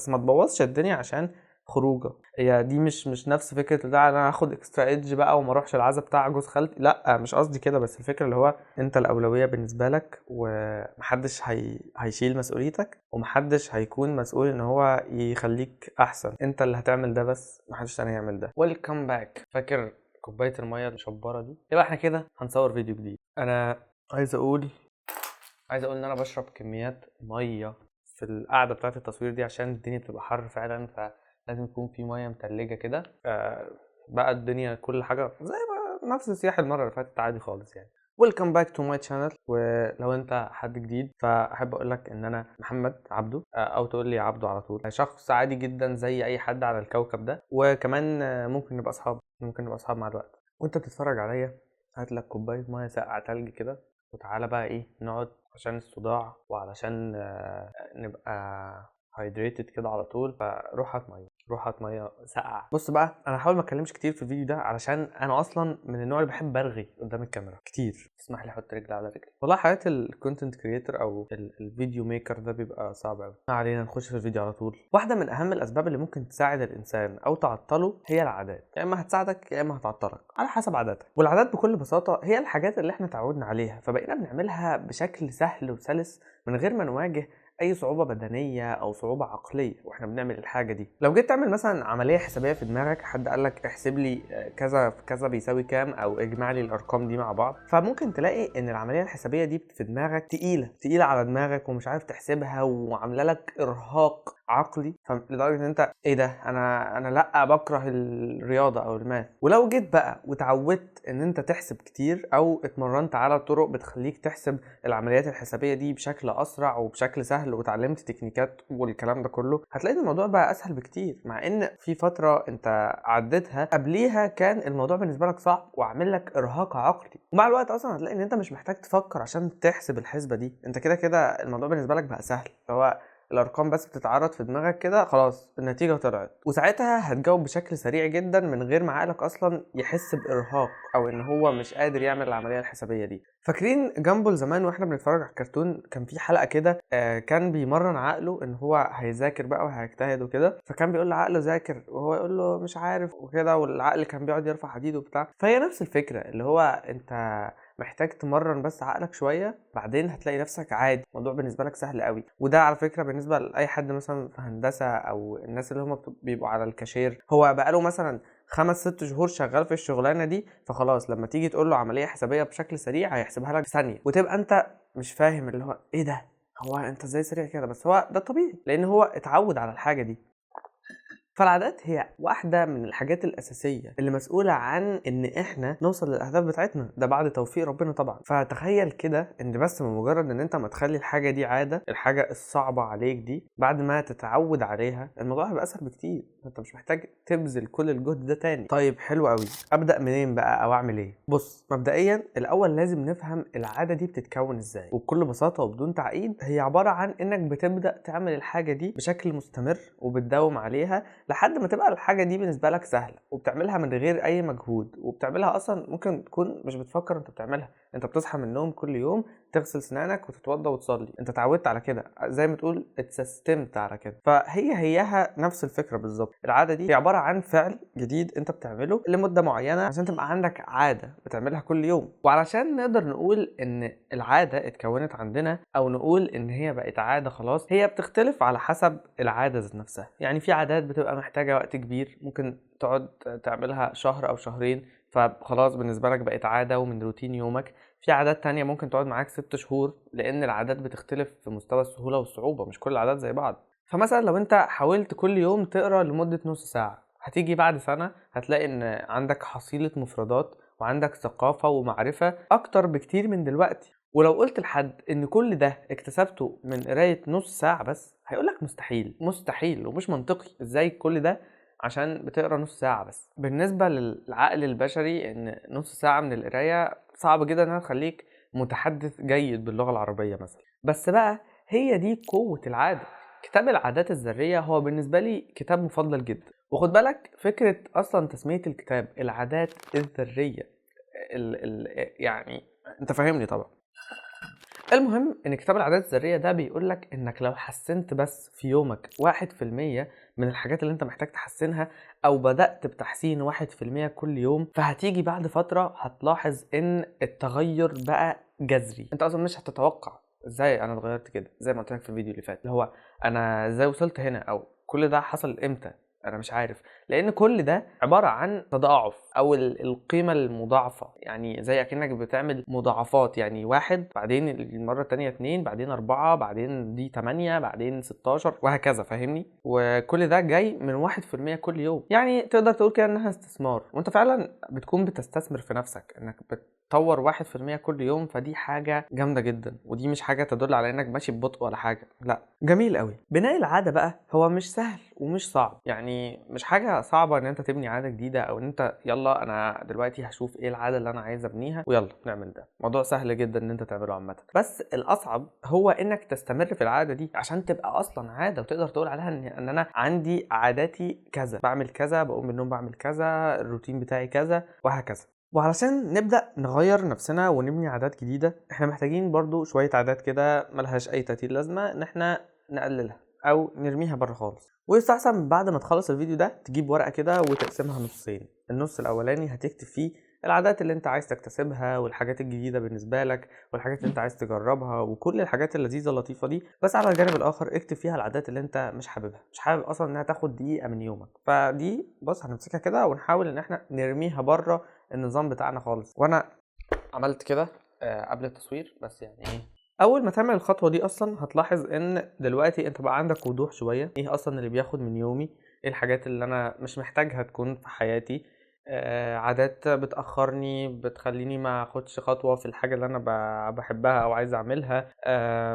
بس ما تبوظش الدنيا عشان خروجه. هي دي مش نفس فكره ده انا هاخد اكسترا ايدج بقى وما اروحش العزا بتاع جوز خالتي، لا مش قصدي كده، بس الفكره اللي هو انت الاولويه بالنسبه لك، ومحدش هيشيل مسؤوليتك، ومحدش هيكون مسؤول ان هو يخليك احسن، انت اللي هتعمل ده بس محدش تاني يعمل ده. ويلكم باك. فاكر كوبايه الميه المشبره دي؟ يبقى احنا كده هنصور فيديو جديد. انا عايز اقول ان انا بشرب كميات ميه في القعده بتاعه التصوير دي عشان الدنيا بتبقى حر فعلا، فلازم يكون في ميه متلجه كده. بقى الدنيا كل حاجه زي ما نفس السياح المره اللي فاتت عادي خالص يعني. ويلكم باك تو ماي شانل. ولو انت حد جديد فاحب اقول لك ان انا محمد عبده، او تقول لي عبده على طول. شخص عادي جدا زي اي حد على الكوكب ده، وكمان ممكن نبقى اصحاب مع الوقت. وانت بتتفرج عليا هات لك كوبايه ميه ساقعه تلج كده، وتعالى بقى ايه نقعد عشان الصداع وعلشان نبقى hydrated كده على طول. فروح هات ميه ساقعه. بص بقى، انا هحاول ما اتكلمش كتير في الفيديو ده علشان انا اصلا من النوع اللي بحب ارغي قدام الكاميرا كتير. تسمح لي احط رجل على رجل؟ والله حياه الكونتنت كريتور او الفيديو ميكر ده بيبقى صعب قوي. ما علينا، نخش في الفيديو على طول. واحده من اهم الاسباب اللي ممكن تساعد الانسان او تعطله هي العادات. يا اما هتساعدك يا اما هتعطلك على حسب عاداتك. والعادات بكل بساطه هي الحاجات اللي احنا تعودنا عليها فبقينا بنعملها بشكل سهل وسلس من غير ما نواجه اي صعوبه بدنيه او صعوبه عقليه واحنا بنعمل الحاجه دي. لو جيت تعمل مثلا عمليه حسابيه في دماغك، حد قال لك احسب لي كذا في كذا بيساوي كام، او اجمع لي الارقام دي مع بعض، فممكن تلاقي ان العمليه الحسابيه دي في دماغك تقيله على دماغك ومش عارف تحسبها وعامله لك ارهاق عقلي، لدرجه ان انت ايه ده، انا لا بكره الرياضه او الماث. ولو جيت بقى وتعودت ان انت تحسب كتير او اتمرنت على طرق بتخليك تحسب العمليات الحسابيه دي بشكل اسرع وبشكل سهل، وتعلمت تكنيكات والكلام ده كله، هتلاقي الموضوع بقى اسهل بكتير. مع ان في فتره انت عديتها قبليها كان الموضوع بالنسبه لك صعب وعامل لك ارهاق عقلي، ومع الوقت اصلا هتلاقي ان انت مش محتاج تفكر عشان تحسب الحسبه دي. انت كده كده الموضوع بالنسبه لك بقى سهل، هو الارقام بس بتتعرض في دماغك كده خلاص النتيجه طلعت، وساعتها هتجاوب بشكل سريع جدا من غير ما عقلك اصلا يحس بارهاق او ان هو مش قادر يعمل العمليه الحسابيه دي. فاكرين جامبل زمان واحنا بنتفرج على الكرتون كان في حلقه كده كان بيمرن عقله ان هو هيذاكر بقى وهيجتهد وكده، فكان بيقول لعقله ذاكر وهو يقول له مش عارف وكده، والعقل كان بيقعد يرفع حديد وبتاع. فهي نفس الفكره، اللي هو انت محتاج تمرن بس عقلك شويه، بعدين هتلاقي نفسك عادي الموضوع بالنسبه لك سهل قوي. وده على فكره بالنسبه لاي حد مثلا في هندسه او الناس اللي هم بيبقوا على الكاشير، هو بقاله مثلا 5-6 شهور شغال في الشغلانه دي، فخلاص لما تيجي تقول له عمليه حسابيه بشكل سريع هيحسبها لك في ثانيه، وتبقى انت مش فاهم اللي هو ايه ده، هو انت ازاي سريع كده؟ بس هو ده طبيعي لان هو اتعود على الحاجه دي. فالعادات هي واحدة من الحاجات الأساسية اللي مسؤولة عن إن إحنا نوصل للأهداف بتاعتنا، ده بعد توفيق ربنا طبعا. فتخيل كده إن بس بمجرد إن أنت ما تخلي الحاجة دي عادة، الحاجة الصعبة عليك دي بعد ما تتعود عليها الموضوع هيبقى أسهل بكتير، أنت مش محتاج تبذل كل الجهد ده تاني. طيب حلو قوي، أبدأ منين بقى أو أعمل إيه؟ بص، مبدئيا الأول لازم نفهم العادة دي بتتكون إزاي، وبكل بساطة وبدون تعقيد هي عبارة عن إنك بتبدأ تعمل الحاجة دي بشكل مستمر وبتداوم عليها لحد ما تبقى الحاجة دي بالنسبة لك سهلة، وبتعملها من غير أي مجهود، وبتعملها أصلا ممكن تكون مش بتفكر أنت بتعملها، أنت بتصحى من النوم كل يوم تغسل سنانك وتتوضى وتصلي، أنت اتعودت على كده، زي ما تقول اتسيستمت على كده. فهيها نفس الفكرة بالظبط. العادة دي هي عبارة عن فعل جديد أنت بتعمله لمدة معينة عشان تبقى عندك عادة بتعملها كل يوم. وعلشان نقدر نقول إن العادة اتكونت عندنا أو نقول إن هي بقت عادة خلاص، هي بتختلف على حسب العادة ذات نفسها. يعني في عادات بتبقى محتاجة وقت كبير، ممكن تقعد تعملها شهر أو شهرين فخلاص بالنسبة لك بقت عادة ومن روتين يومك. في عادات تانية ممكن تقعد معاك 6 شهور، لأن العادات بتختلف في مستوى السهولة والصعوبة، مش كل العادات زي بعض. فمثلا لو انت حاولت كل يوم تقرأ لمدة نص ساعة، هتيجي بعد سنة هتلاقي ان عندك حصيلة مفردات وعندك ثقافة ومعرفة أكتر بكتير من دلوقتي. ولو قلت لحد ان كل ده اكتسبته من قراية نص ساعة بس، هيقولك مستحيل ومش منطقي، ازاي كل ده عشان بتقرا نص ساعة بس؟ بالنسبة للعقل البشري ان نص ساعة من القراية صعب جدا انها تخليك متحدث جيد باللغة العربية مثلا. بس بقى هي دي قوة العادة. كتاب العادات الذرية هو بالنسبة لي كتاب مفضل جدا. وخد بالك فكرة اصلا تسمية الكتاب العادات الذرية يعني انت فاهمني طبعا. المهم ان كتاب العادات الذريه ده بيقول لك انك لو حسنت بس في يومك 1% من الحاجات اللي انت محتاج تحسنها، او بدأت بتحسين 1% كل يوم، فهتيجي بعد فتره هتلاحظ ان التغير بقى جذري. انت اصلا مش هتتوقع ازاي انا اتغيرت كده، زي ما قلت لك في الفيديو اللي فات، اللي هو انا ازاي وصلت هنا، او كل ده حصل امتى، انا مش عارف. لان كل ده عباره عن تضاعف او القيمه المضاعفه، يعني زي اكنك بتعمل مضاعفات، يعني 1 بعدين المره الثانيه 2 بعدين 4 بعدين دي 8 بعدين 16 وهكذا، فاهمني؟ وكل ده جاي من 1% كل يوم. يعني تقدر تقول كده انها استثمار، وانت فعلا بتكون بتستثمر في نفسك، انك بتطور 1% كل يوم. فدي حاجه جامده جدا، ودي مش حاجه تدل على انك ماشي ببطء ولا حاجه، لا. جميل قوي. بناء العاده بقى هو مش سهل ومش صعب، يعني مش حاجه صعبه ان انت تبني عاده جديده، او ان انت يلا انا دلوقتي هشوف ايه العاده اللي انا عايز ابنيها ويلا نعمل ده. موضوع سهل جدا ان انت تعمله عامه، بس الاصعب هو انك تستمر في العاده دي عشان تبقى اصلا عاده، وتقدر تقول عليها ان انا عندي عاداتي كذا، بعمل كذا، بقوم من النوم بعمل كذا، الروتين بتاعي كذا وهكذا. وعلشان نبدأ نغير نفسنا ونبني عادات جديدة، احنا محتاجين برضو شوية عادات كده ملهاش اي تأثير لازمة ان احنا نقللها او نرميها بره خالص. ويستحسن بعد ما تخلص الفيديو ده تجيب ورقة كده وتقسمها نصين. النص الاولاني هتكتب فيه العادات اللي انت عايز تكتسبها، والحاجات الجديدة بالنسبة لك، والحاجات اللي انت عايز تجربها، وكل الحاجات اللذيذة اللطيفة دي. بس على الجانب الاخر اكتب فيها العادات اللي انت مش حاببها، مش حابب اصلا انها تاخد دقيقة من يومك. فدي بص هنمسكها كده ونحاول ان احنا نرميها بره النظام بتاعنا خالص. وانا عملت كده قبل التصوير، بس يعني ايه، اول ما تعمل الخطوه دي اصلا هتلاحظ ان دلوقتي انت بقى عندك وضوح شويه ايه اصلا اللي بياخد من يومي، ايه الحاجات اللي انا مش محتاجها تكون في حياتي، عادات بتاخرني بتخليني ما اخدش خطوه في الحاجه اللي انا بحبها او عايز اعملها،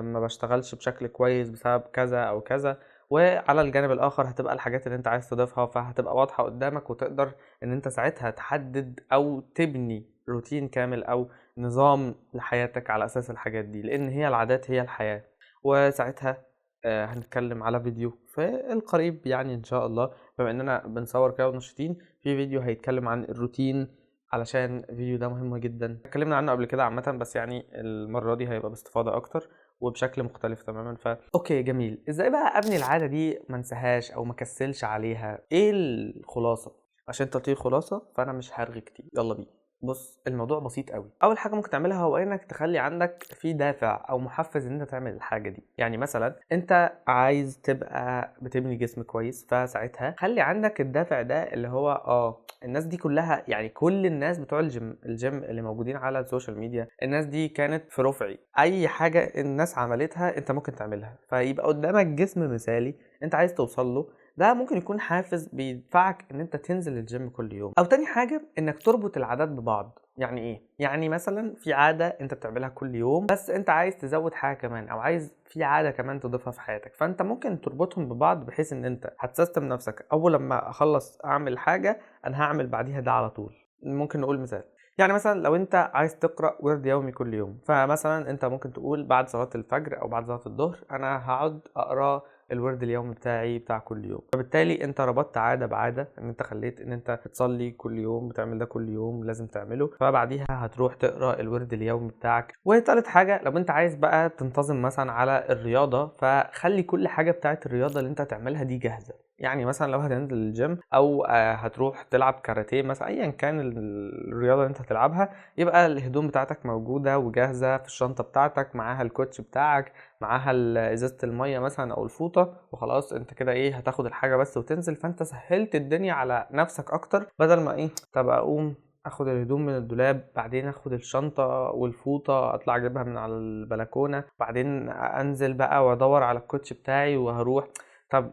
ما بشتغلش بشكل كويس بسبب كذا او كذا. وعلى الجانب الاخر هتبقى الحاجات اللي انت عايز تضيفها، فهتبقى واضحه قدامك، وتقدر ان انت ساعتها تحدد او تبني روتين كامل او نظام لحياتك على اساس الحاجات دي، لان هي العادات هي الحياه. وساعتها هنتكلم على فيديو في القريب يعني ان شاء الله، بما اننا بنصور كده ونشيطين، في فيديو هيتكلم عن الروتين، علشان الفيديو ده مهم جدا. اتكلمنا عنه قبل كده عامه، بس يعني المره دي هيبقى باستفاضه اكتر وبشكل مختلف تماما. اوكي جميل. ازاي بقى ابني العاده دي ما انساهاش او ما كسلش عليها؟ ايه الخلاصه؟ عشان تطير خلاصه فانا مش هرغي كتير، يلا بينا. بص الموضوع بسيط قوي. اول حاجه ممكن تعملها هو انك تخلي عندك في دافع او محفز ان انت تعمل الحاجه دي. يعني مثلا انت عايز تبقى بتبني جسم كويس، فساعتها خلي عندك الدافع ده اللي هو الناس دي كلها، يعني كل الناس بتوع الجيم اللي موجودين على السوشيال ميديا، الناس دي كانت في رفعي. اي حاجه الناس عملتها انت ممكن تعملها، فيبقى قدامك جسم مثالي انت عايز توصل له. ده ممكن يكون حافز بيدفعك ان انت تنزل الجيم كل يوم. او تاني حاجة انك تربط العادات ببعض. يعني ايه؟ يعني مثلا في عادة انت بتعملها كل يوم، بس انت عايز تزود حاجة كمان، او عايز في عادة كمان تضيفها في حياتك، فانت ممكن تربطهم ببعض بحيث ان انت هتسيستم نفسك. اول لما اخلص اعمل حاجة انا هعمل بعديها ده على طول. ممكن نقول مثال، يعني مثلا لو انت عايز تقرأ ورد يومي كل يوم، فمثلا انت ممكن تقول بعد صلاة الفجر او بعد صلاة الظهر انا هقعد اقرأ الورد اليومي بتاعي بتاع كل يوم. فبالتالي انت ربطت عاده بعاده، ان انت خليت ان انت تصلي كل يوم، بتعمل ده كل يوم لازم تعمله، فبعديها هتروح تقرا الورد اليومي بتاعك. وثالث حاجه لو انت عايز بقى تنتظم مثلا على الرياضه، فخلي كل حاجه بتاعت الرياضه اللي انت هتعملها دي جاهزه. يعني مثلا لو هتنزل الجيم او هتروح تلعب كاراتيه مثلا، ايا كان الرياضه اللي انت هتلعبها، يبقى الهدوم بتاعتك موجوده وجاهزه في الشنطه بتاعتك، معاها الكوتش بتاعك، معاها ازازه الميه مثلا او الفوطه، وخلاص انت كده ايه هتاخد الحاجه بس وتنزل. فانت سهلت الدنيا على نفسك اكتر، بدل ما ايه طب اقوم اخد الهدوم من الدولاب، بعدين اخد الشنطه والفوطه اطلع اجيبها من على البلكونه، بعدين انزل بقى وادور على الكوتش بتاعي وهروح. طب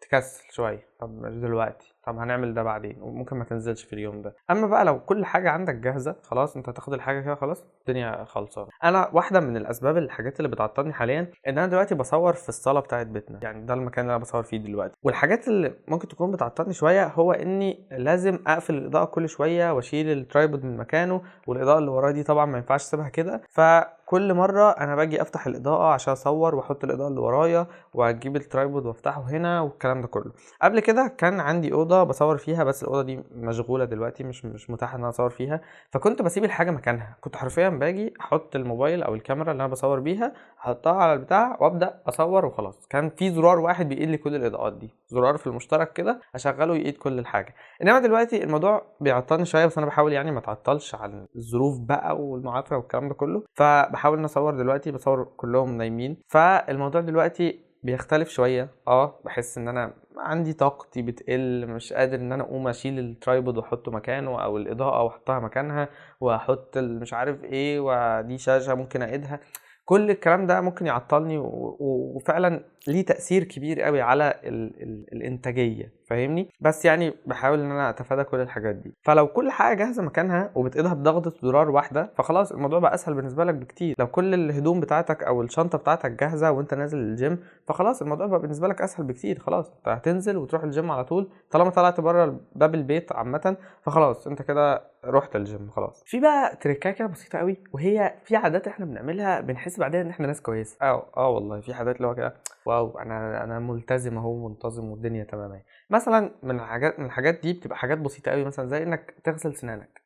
تكسل شويه، طب مش دلوقتي، طب هنعمل ده بعدين، وممكن ما تنزلش في اليوم ده. اما بقى لو كل حاجه عندك جاهزه خلاص، انت هتاخد الحاجه كده خلاص الدنيا خلصانه. انا واحده من الاسباب الحاجات اللي بتعطلني حاليا ان انا دلوقتي بصور في الصاله بتاعه بيتنا، يعني ده المكان اللي انا بصور فيه دلوقتي. والحاجات اللي ممكن تكون بتعطلني شويه هو اني لازم اقفل الاضاءه كل شويه واشيل الترايبود من مكانه، والاضاءه اللي ورايا دي طبعا ما ينفعش اسيبها كده. كل مره انا باجي افتح الاضاءه عشان اصور واحط الاضاءه اللي ورايا واجيب الترايبود وافتحه هنا والكلام ده كله. قبل كده كان عندي اوضه بصور فيها، بس الاوضه دي مشغوله دلوقتي، مش متاح ان انا اصور فيها، فكنت بسيب الحاجه مكانها. كنت حرفيا باجي احط الموبايل او الكاميرا اللي انا بصور بيها، احطها على البتاع وابدا اصور وخلاص. كان في زرار واحد بيقيد لي كل الاضاءات دي، زرار في المشترك كده اشغله يقيد كل الحاجه. انما دلوقتي الموضوع بيعطلني شويه، بس انا بحاول يعني ما اتعطلش عن الظروف بقى والمعافره والكلام ده كله، فبحاول ان اصور دلوقتي بصور كلهم نايمين. فالموضوع دلوقتي بيختلف شويه، بحس ان انا عندي طاقتي بتقل، مش قادر ان انا اقوم اشيل الترايبود واحطه مكانه او الاضاءه واحطها مكانها واحط مش عارف ايه، ودي شاشه ممكن اقيدها. كل الكلام ده ممكن يعطلني وفعلا ليه تأثير كبير قوي على الانتاجية، فاهمني؟ بس يعني بحاول ان انا اتفادى كل الحاجات دي. فلو كل حاجة جاهزة مكانها وبتقيدها بضغطة زرار واحدة، فخلاص الموضوع بقى اسهل بالنسبة لك بكتير. لو كل الهدوم بتاعتك او الشنطة بتاعتك جاهزة وانت نازل الجيم، فخلاص الموضوع بقى بالنسبة لك اسهل بكتير. خلاص انت هتنزل وتروح الجيم على طول، طالما طلعت بره باب البيت عامة فخلاص انت كده رحت الجيم خلاص. في بقى تريكايه كده بسيطه قوي، وهي في عادات احنا بنعملها بنحس بعدين ان احنا ناس كويسه. والله في عادات اللي هو كده واو، انا ملتزم اهو، منتظم والدنيا تمام. مثلا من الحاجات دي بتبقى حاجات بسيطه قوي، مثلا زي انك تغسل سنانك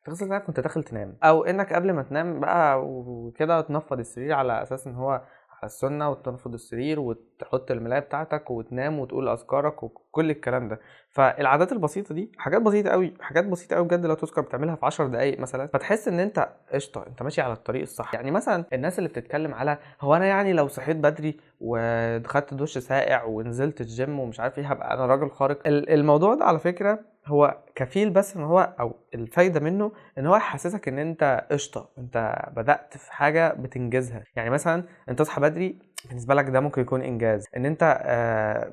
وانت داخل تنام، او انك قبل ما تنام بقى وكده تنفض السرير على اساس ان هو على السنه، وتنفض السرير وتحط الملايه بتاعتك وتنام وتقول اذكارك وكل الكلام ده. فالعادات البسيطه دي حاجات بسيطه قوي، حاجات بسيطه قوي بجد، لو تذكر بتعملها في 10 دقائق مثلا، فتحس ان انت قشطه، انت ماشي على الطريق الصح. يعني مثلا الناس اللي بتتكلم على هو انا يعني لو صحيت بدري ودخلت دش ساقع ونزلت الجيم ومش عارف ايه هبقى انا راجل خارق، الموضوع ده على فكره هو كفيل بس ان هو، او الفايده منه ان هو يحسسك ان انت قشطه، انت بدات في حاجه بتنجزها. يعني مثلا انت تصحى بدري بالنسبه لك ده ممكن يكون انجاز، ان انت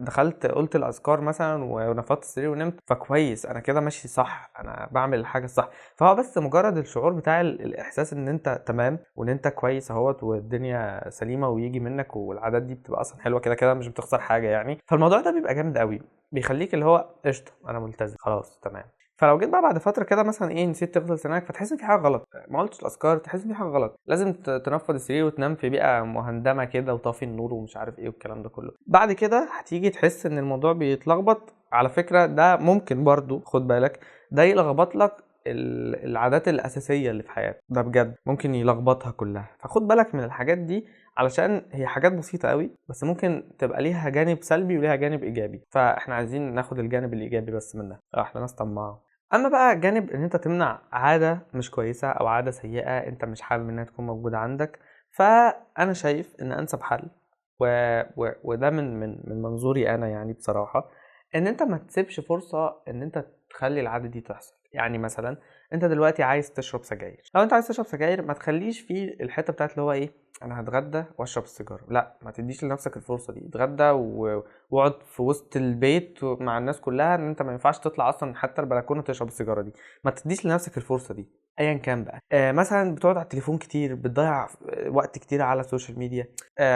دخلت قلت الاذكار مثلا ونفضت السرير ونمت، فكويس انا كده ماشي صح، انا بعمل الحاجه الصح. فهو بس مجرد الشعور بتاع الاحساس ان انت تمام وان انت كويس اهوت والدنيا سليمه ويجي منك، والعادات دي بتبقى اصلا حلوه كده كده، مش بتخسر حاجه يعني. فالموضوع ده بيبقى جامد قوي، بيخليك اللي هو قشطه انا ملتزم خلاص تمام. فلو جيت بقى بعد فتره كده مثلا نسيت تغسل سنانك، فتحس ان في حاجه غلط، ما قلتش الاذكار، تحس ان في حاجه غلط، لازم تنفض السرير وتنام في بيئه مهندمه كده وطافي النور ومش عارف ايه والكلام ده كله. بعد كده هتيجي تحس ان الموضوع بيتلخبط. على فكره ده ممكن برضو، خد بالك، ده يلخبط لك العادات الاساسيه اللي في حياتك، ده بجد ممكن يلخبطها كلها. فخد بالك من الحاجات دي، علشان هي حاجات بسيطه قوي بس ممكن تبقى ليها جانب سلبي وليها جانب ايجابي، فاحنا عايزين ناخد الجانب الايجابي بس منها. احنا ناس طماعه. اما بقى جانب ان انت تمنع عاده مش كويسه او عاده سيئه انت مش حابب انها تكون موجوده عندك، فانا شايف ان انسب حل وده من منظوري انا يعني بصراحه، ان انت ما تسيبش فرصه ان انت تخلي العاده دي تحصل. يعني مثلا انت دلوقتي عايز تشرب سجاير، لو انت عايز تشرب سجاير ما تخليش في الحته بتاعت اللي هو انا هتغدى واشرب السيجاره، لا ما تديش لنفسك الفرصه دي. اتغدى واقعد في وسط البيت مع الناس كلها، ان انت ما ينفعش تطلع اصلا حتى البلكونه تشرب السيجاره دي، ما تديش لنفسك الفرصه دي ايا كان بقى. مثلا بتقعد على التليفون كتير، بتضيع وقت كتير على السوشيال ميديا،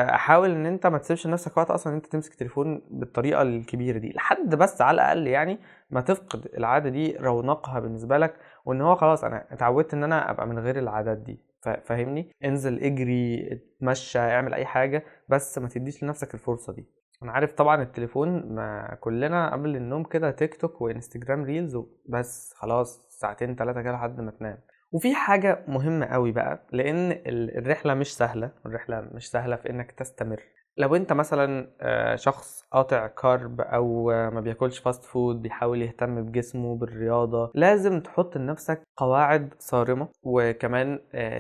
حاول ان انت ما تسيبش لنفسك وقت اصلا ان انت تمسك تليفون بالطريقه الكبيره دي، لحد بس على الاقل يعني ما تفقد العاده دي رونقها بالنسبه لك، وان هو خلاص انا اتعودت ان انا ابقى من غير العادات دي. فاهمني؟ انزل اجري، اتمشى، اعمل اي حاجه، بس ما تديش لنفسك الفرصه دي. انا عارف طبعا التليفون ما كلنا قبل النوم كده تيك توك وانستجرام ريلز بس، خلاص ساعتين 3 كده لحد ما تنام. وفي حاجة مهمة قوي بقى، لان الرحلة مش سهلة في انك تستمر. لو انت مثلا شخص قاطع كارب او ما بياكلش فاست فود، بيحاول يهتم بجسمه بالرياضة، لازم تحط لنفسك قواعد صارمة وكمان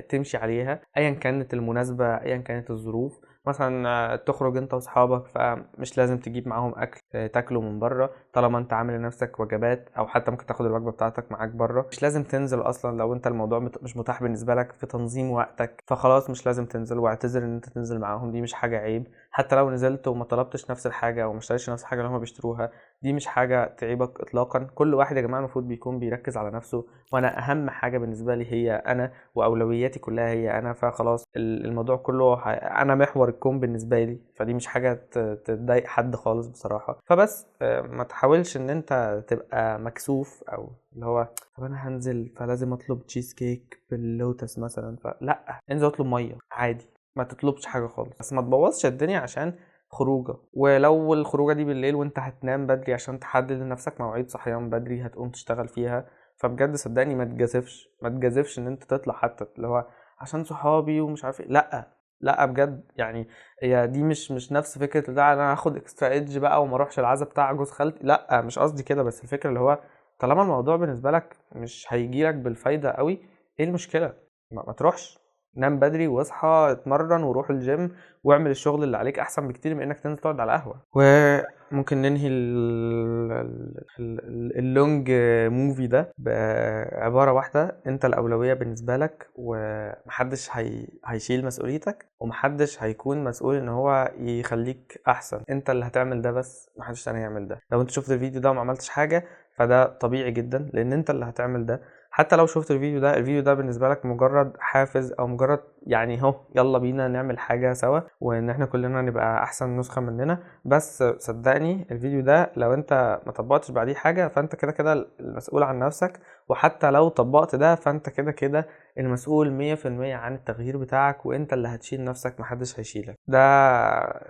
تمشي عليها ايا كانت المناسبة، ايا كانت الظروف. مثلا تخرج انت واصحابك، فمش لازم تجيب معاهم اكل تاكله من بره طالما انت عامل لنفسك وجبات، او حتى ممكن تاخد الوجبه بتاعتك معاك بره. مش لازم تنزل اصلا لو انت الموضوع مش متاح بالنسبه لك في تنظيم وقتك، فخلاص مش لازم تنزل، واعتذر ان انت تنزل معاهم، دي مش حاجه عيب. حتى لو نزلت وما طلبتش نفس الحاجه او ما اشتريتش نفس الحاجه اللي هم بيشتروها، دي مش حاجه تعيبك اطلاقا. كل واحد يا جماعه المفروض بيكون بيركز على نفسه، وانا اهم حاجه بالنسبه لي هي انا، واولوياتي كلها هي انا. فخلاص الموضوع كله انا محور الكون بالنسبه لي، فدي مش حاجه تضايق حد خالص بصراحه. فبس ما تحاولش ان انت تبقى مكسوف، او اللي هو طب انا هنزل فلازم اطلب تشيز كيك باللوتس مثلا، فلا، انزل اطلب ميه عادي، ما تطلبش حاجة خالص، بس ما تبوظش الدنيا عشان خروجه. ولو الخروجه دي بالليل وانت هتنام بدري عشان تحدد لنفسك مواعيد صحيان بدري هتقوم تشتغل فيها، فبجد صدقني ما تجازفش ان انت تطلع، حتى اللي هو عشان صحابي ومش عارف ايه. لا لا بجد يعني، هي دي مش نفس فكره اللي انا هاخد اكسترا ايدج بقى وما اروحش العزا بتاع جوز خالتي. لا مش قصدي كده، بس الفكره اللي هو طالما الموضوع بالنسبه لك مش هيجيلك بالفايده قوي، ايه المشكله؟ ما تروحش، نام بدري واصحى اتمرن وروح الجيم واعمل الشغل اللي عليك، احسن بكتير من انك تنزل تقعد على القهوه. وممكن ننهي اللونج موفي ده بعباره واحده: انت الاولويه بالنسبه لك، ومحدش هيشيل مسؤوليتك، ومحدش هيكون مسؤول ان هو يخليك احسن. انت اللي هتعمل ده، بس محدش تاني يعمل ده. لو انت شفت الفيديو ده وما عملتش حاجه فده طبيعي جدا، لان انت اللي هتعمل ده. حتى لو شفت الفيديو ده بالنسبة لك مجرد حافز او مجرد يعني اهو يلا بينا نعمل حاجة سوا وان احنا كلنا نبقى احسن نسخة مننا، بس صدقني الفيديو ده لو انت ما طبقتش بعديه حاجة فانت كده كده المسؤول عن نفسك، وحتى لو طبقت ده فانت كده كده المسؤول 100% عن التغيير بتاعك، وانت اللي هتشيل نفسك، محدش هيشيلك. ده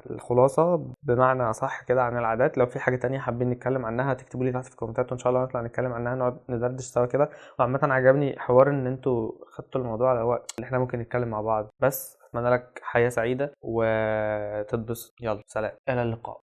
الخلاصة بمعنى صح كده عن العادات. لو في حاجة تانية حابين نتكلم عنها تكتبوا لي تحت في الكومنتات، وان شاء الله نطلع نتكلم عنها، نقعد ندردش سوا كده. وعامة عجبني حوار ان انتوا خدتوا الموضوع على وقت اللي احنا ممكن نتكلم مع بعض. بس اتمنى لك حياة سعيدة وتتبسط. يلا سلام، الى اللقاء.